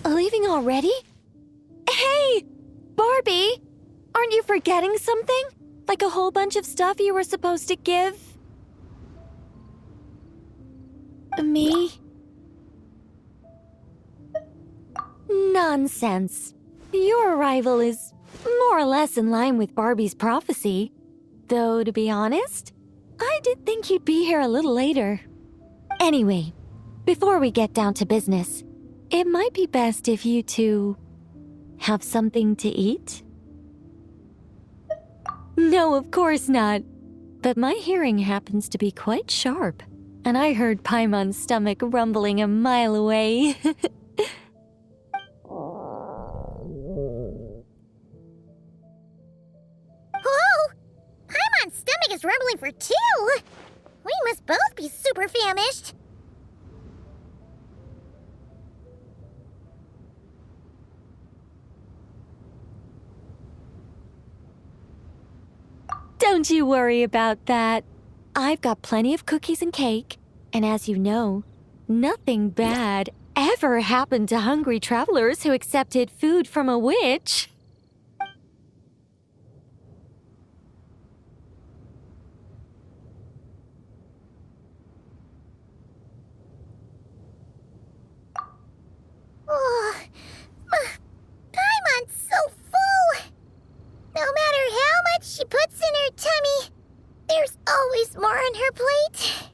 Leaving already? Hey! Barbie! Aren't you forgetting something? Like a whole bunch of stuff you were supposed to give? Me? Nonsense. Your arrival is more or less in line with Barbie's prophecy. Though, to be honest, I did think you'd be here a little later. Anyway, before we get down to business, it might be best if you two have something to eat? No, of course not. But my hearing happens to be quite sharp, and I heard Paimon's stomach rumbling a mile away. Whoa! Paimon's stomach is rumbling for two! We must both be super famished. Don't you worry about that. I've got plenty of cookies and cake, and as you know, nothing bad ever happened to hungry travelers who accepted food from a witch. Oh, Paimon's so full! No matter how much she puts in her tummy, there's always more on her plate.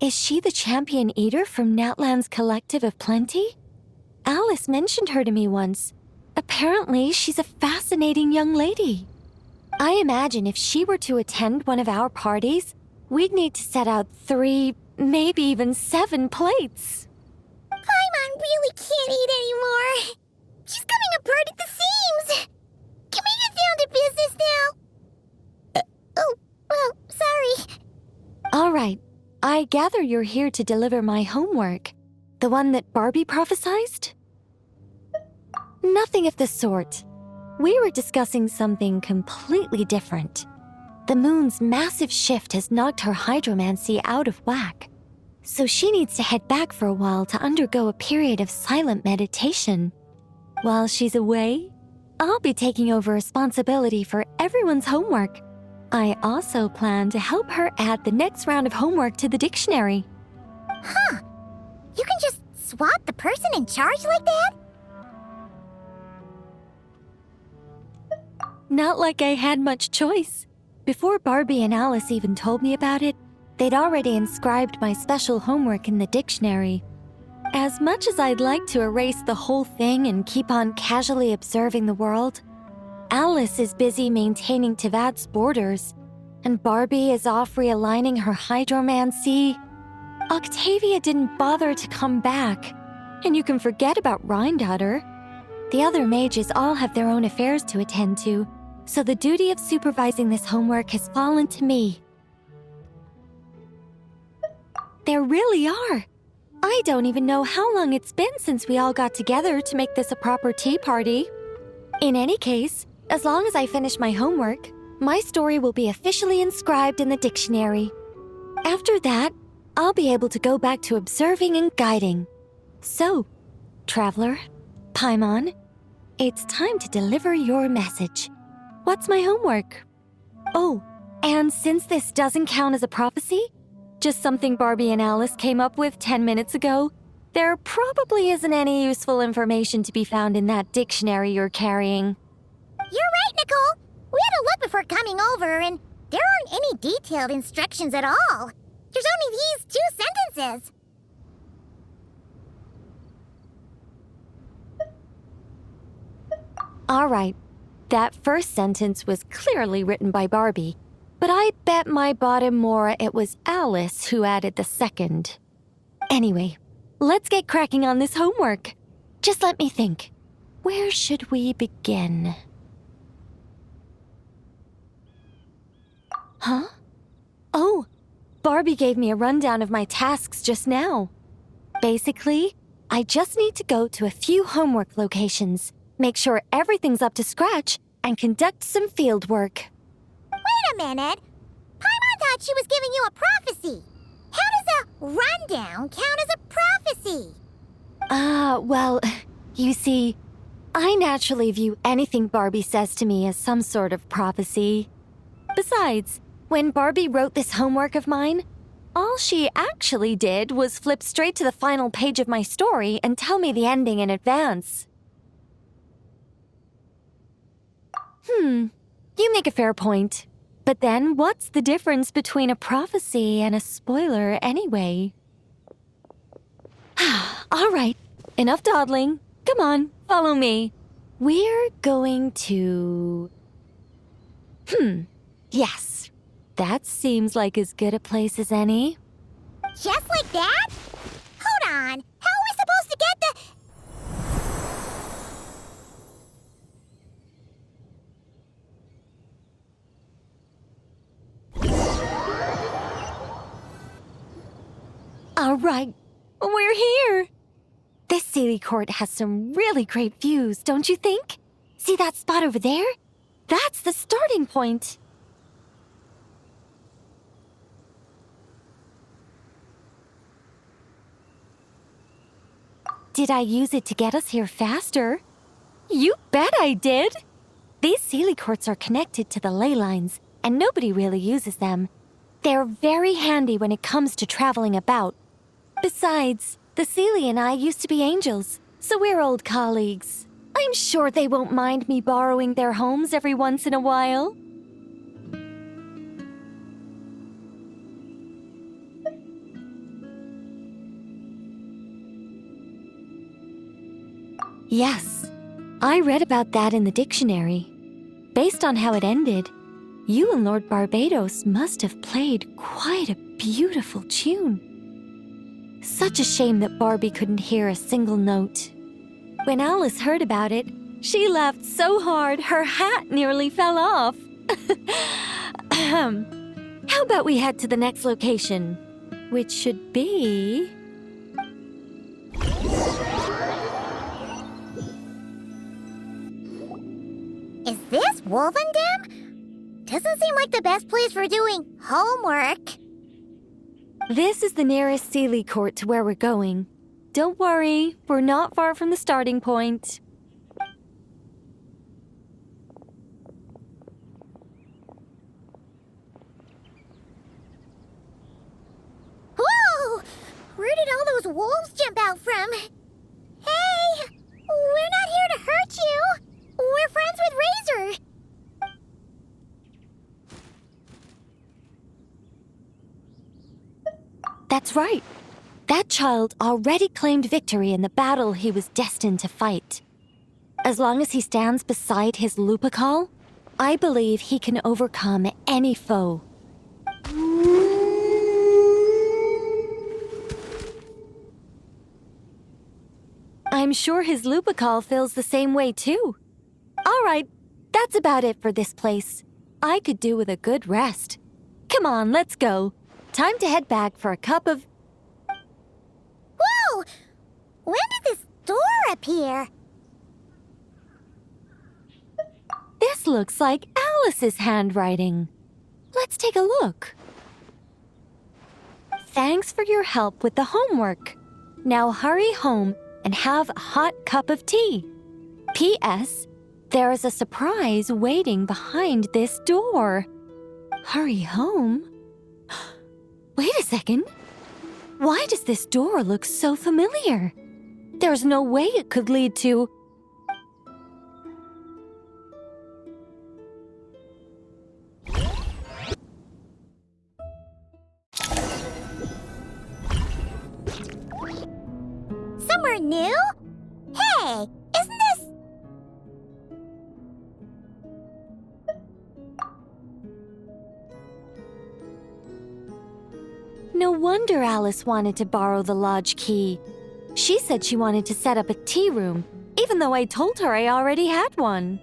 Is she the champion eater from Natlan's Collective of Plenty? Alice mentioned her to me once. Apparently, she's a fascinating young lady. I imagine if she were to attend one of our parties, we'd need to set out 3, maybe even 7 plates. Paimon really can't eat anymore. She's coming apart at the seams. Can we get down to business now? Oh, well, sorry. All right. I gather you're here to deliver my homework. The one that Barbie prophesized? Nothing of the sort. We were discussing something completely different. The moon's massive shift has knocked her hydromancy out of whack. So she needs to head back for a while to undergo a period of silent meditation. While she's away, I'll be taking over responsibility for everyone's homework. I also plan to help her add the next round of homework to the dictionary. Huh. You can just swap the person in charge like that? Not like I had much choice. Before Barbie and Alice even told me about it, they'd already inscribed my special homework in the dictionary. As much as I'd like to erase the whole thing and keep on casually observing the world, Alice is busy maintaining Tevad's borders, and Barbie is off realigning her hydromancy. Octavia didn't bother to come back, and you can forget about Rhindaughter. The other mages all have their own affairs to attend to, so the duty of supervising this homework has fallen to me. There really are. I don't even know how long it's been since we all got together to make this a proper tea party. In any case, as long as I finish my homework, my story will be officially inscribed in the dictionary. After that, I'll be able to go back to observing and guiding. So, traveler, Paimon, it's time to deliver your message. What's my homework? Oh, and since this doesn't count as a prophecy, just something Barbie and Alice came up with 10 minutes ago, there probably isn't any useful information to be found in that dictionary you're carrying. You're right, Nicole. We had a look before coming over, and there aren't any detailed instructions at all. There's only these 2 sentences. All right. That first sentence was clearly written by Barbie, but I bet my bottom more it was Alice who added the second. Anyway, let's get cracking on this homework. Just let me think. Where should we begin? Huh? Oh, Barbie gave me a rundown of my tasks just now. Basically, I just need to go to a few homework locations, make sure everything's up to scratch, and conduct some field work. Wait a minute. Paimon thought she was giving you a prophecy. How does a rundown count as a prophecy? Well, you see, I naturally view anything Barbie says to me as some sort of prophecy. Besides, when Barbie wrote this homework of mine, all she actually did was flip straight to the final page of my story and tell me the ending in advance. You make a fair point. But then, what's the difference between a prophecy and a spoiler anyway? All right, enough dawdling. Come on, follow me. We're going to... Yes, that seems like as good a place as any. Just like that? Hold on. How are we supposed to get the... All right, we're here. This Sealy Court has some really great views, don't you think? See that spot over there? That's the starting point. Did I use it to get us here faster? You bet I did! These Sealy Courts are connected to the ley lines, and nobody really uses them. They're very handy when it comes to traveling about. Besides, the Sealy and I used to be angels, so we're old colleagues. I'm sure they won't mind me borrowing their homes every once in a while. Yes, I read about that in the dictionary. Based on how it ended, you and Lord Barbados must have played quite a beautiful tune. Such a shame that Barbie couldn't hear a single note. When Alice heard about it, she laughed so hard her hat nearly fell off. How about we head to the next location, which should be... Is this Wolvendam? Doesn't seem like the best place for doing homework. This is the nearest Sealy Court to where we're going. Don't worry, we're not far from the starting point. Whoa! Where did all those wolves jump out from? Hey! We're not here to hurt you! We're friends with Razor! That's right. That child already claimed victory in the battle he was destined to fight. As long as he stands beside his Lupical, I believe he can overcome any foe. I'm sure his Lupical feels the same way too. All right, that's about it for this place. I could do with a good rest. Come on, let's go. Time to head back for a cup of... Whoa! When did this door appear? This looks like Alice's handwriting. Let's take a look. Thanks for your help with the homework. Now hurry home and have a hot cup of tea. P.S. There is a surprise waiting behind this door. Hurry home? Wait a second. Why does this door look so familiar? There's no way it could lead to... Somewhere new? Hey, isn't this... No wonder Alice wanted to borrow the lodge key. She said she wanted to set up a tea room, even though I told her I already had one.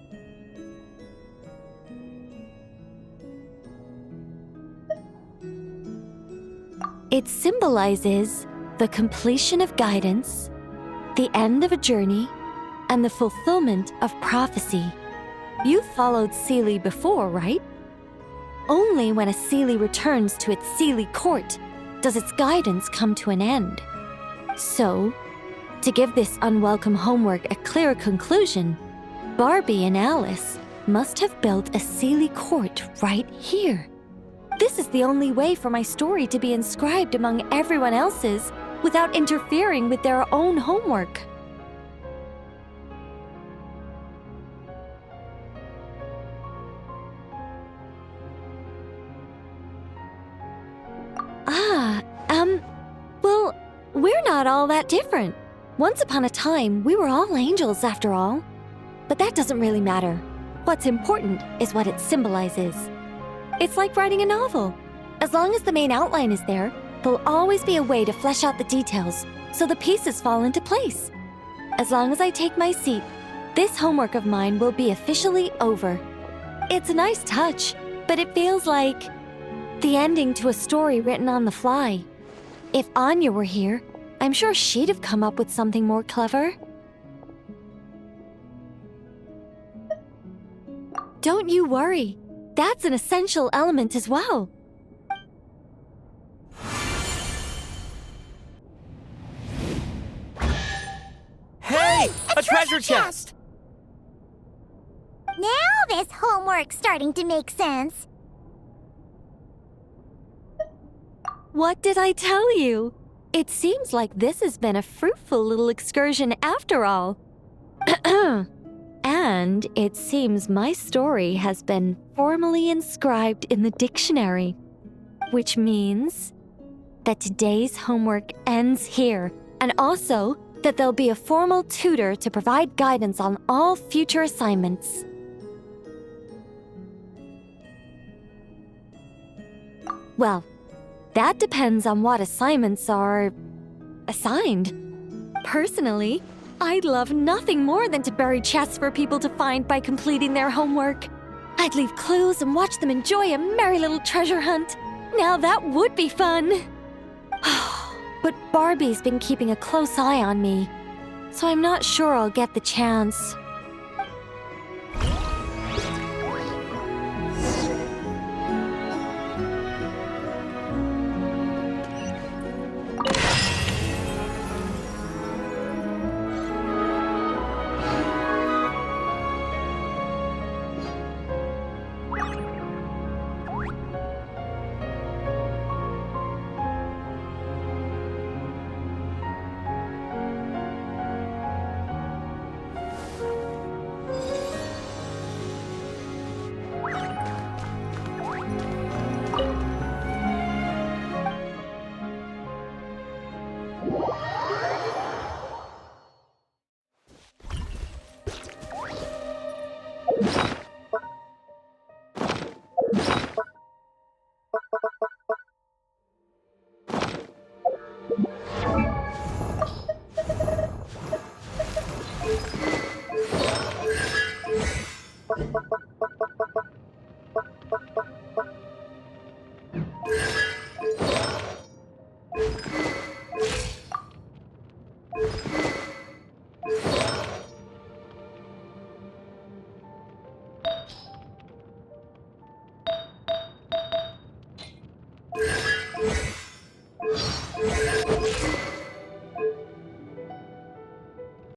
It symbolizes the completion of guidance, the end of a journey, and the fulfillment of prophecy. You've followed Seelie before, right? Only when a Seelie returns to its Seelie court does its guidance come to an end. So, to give this unwelcome homework a clear conclusion, Barbie and Alice must have built a Seelie court right here. This is the only way for my story to be inscribed among everyone else's without interfering with their own homework. Well, we're not all that different. Once upon a time, we were all angels after all. But that doesn't really matter. What's important is what it symbolizes. It's like writing a novel. As long as the main outline is there, there'll always be a way to flesh out the details so the pieces fall into place. As long as I take my seat, this homework of mine will be officially over. It's a nice touch, but it feels like the ending to a story written on the fly. If Anya were here, I'm sure she'd have come up with something more clever. Don't you worry. That's an essential element as well. Hey! A treasure chest! Now this homework's starting to make sense. What did I tell you? It seems like this has been a fruitful little excursion after all. And it seems my story has been formally inscribed in the dictionary, which means that today's homework ends here, and also that there'll be a formal tutor to provide guidance on all future assignments. Well, that depends on what assignments are assigned. Personally, I'd love nothing more than to bury chests for people to find by completing their homework. I'd leave clues and watch them enjoy a merry little treasure hunt. Now that would be fun. But Barbie's been keeping a close eye on me, so I'm not sure I'll get the chance.